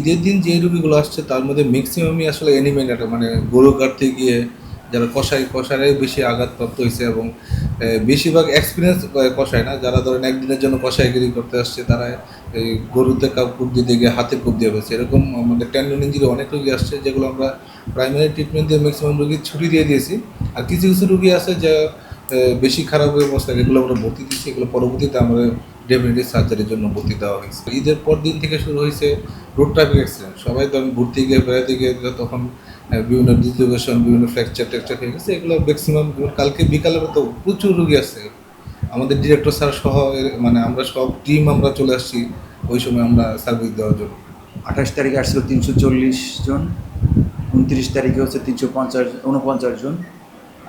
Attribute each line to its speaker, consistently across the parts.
Speaker 1: ঈদের দিন যে রুগীগুলো আসছে তার মধ্যে ম্যাক্সিমামই আসলে অ্যানিমেটেড, মানে গরু কাটতে গিয়ে যারা কষারে বেশি আঘাতপ্রাপ্ত হয়েছে, এবং বেশিরভাগ এক্সপিরিয়েন্স কষাই না, যারা ধরেন একদিনের জন্য কষাইগিরি করতে আসছে তারা এই গরুতে কুপ দিতে গিয়ে হাতে কুপ দিয়ে পেয়েছে। এরকম আমাদের টেন্ডন ইঞ্জুরি অনেক রুগী আসছে, যেগুলো আমরা প্রাইমারি ট্রিটমেন্ট দিয়ে ম্যাক্সিমাম রুগী ছুটি দিয়ে দিয়েছি। আর কিছু কিছু রুগী আছে যা বেশি খারাপ অবস্থা, যেগুলো আমরা ভর্তি দিচ্ছি, এগুলো পরবর্তীতে আমরা ডেফিনেটলি সার্জারির জন্য ভর্তি দেওয়া হয়েছে। ঈদের পর দিন থেকে শুরু হয়েছে রোড ট্রাফিক অ্যাক্সিডেন্ট। সবাই ধরেন ঘুরতে গিয়ে বেড়াতে গিয়ে তখন বিভিন্ন ডিসলোকেশন, বিভিন্ন ফ্র্যাকচার ট্যাকচার হয়ে গেছে। এগুলো ম্যাক্সিমাম কালকে বিকালে তো প্রচুর রুগী আছে। আমাদের ডিরেক্টর স্যার সহ মানে আমরা সব টিম আমরা চলে আসছি ওই সময় আমরা সার্ভিস দেওয়ার জন্য।
Speaker 2: 28 তারিখে আসছিল 340 জন, 29 তারিখে হচ্ছে 349 জন,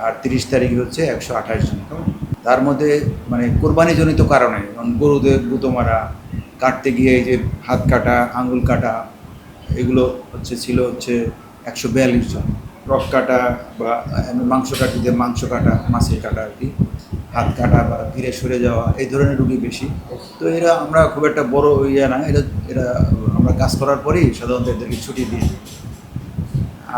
Speaker 2: আর 30 তারিখে হচ্ছে 128 জন। তার মধ্যে মানে কোরবানিজনিত কারণে, যেমন গরুদের গুঁতো মারা, কাটতে গিয়ে এই যে হাত কাটা, আঙুল কাটা, এগুলো ছিল 142 জন। রক কাটা বা মাংস কাটিতে মাংস কাটা, মাছের কাটা আর কি, হাত কাটা বা ধীরে সরে যাওয়া, এই ধরনের রুগী বেশি। তো এরা আমরা খুব একটা বড় ইয়ে না, এরা আমরা কাজ করার পরেই সাধারণত এদেরকে ছুটি দিয়ে দিই।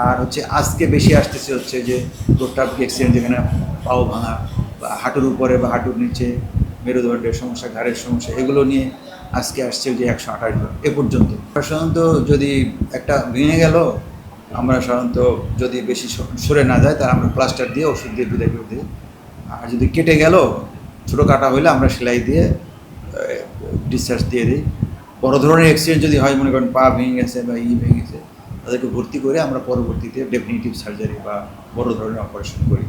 Speaker 2: আর আজকে বেশি আসতেছে যে রোড ট্রাফিক অ্যাক্সিডেন্ট, যেখানে পাও ভাঙা বা হাঁটুর উপরে বা হাঁটুর নিচে মেরুদণ্ডের সমস্যা, ঘাড়ের সমস্যা, এগুলো নিয়ে আজকে আসছে 128 জন এ পর্যন্ত। সাধারণত যদি একটা ভেঙে গেল, আমরা সাধারণত যদি বেশি সরে না যায় তাহলে আমরা প্লাস্টার দিয়ে ওষুধ দিয়ে বিদায় করে দিই। আর যদি কেটে গেল, ছোটো কাটা হইলে আমরা সেলাই দিয়ে ডিসচার্জ দিয়ে দিই। বড় ধরনের অ্যাক্সিডেন্ট যদি হয়, মনে করেন পা ভেঙে গেছে বা ভেঙে গেছে, তাদেরকে ভর্তি করে আমরা পরবর্তীতে ডেফিনিটিভ সার্জারি বা বড় ধরনের অপারেশন করি।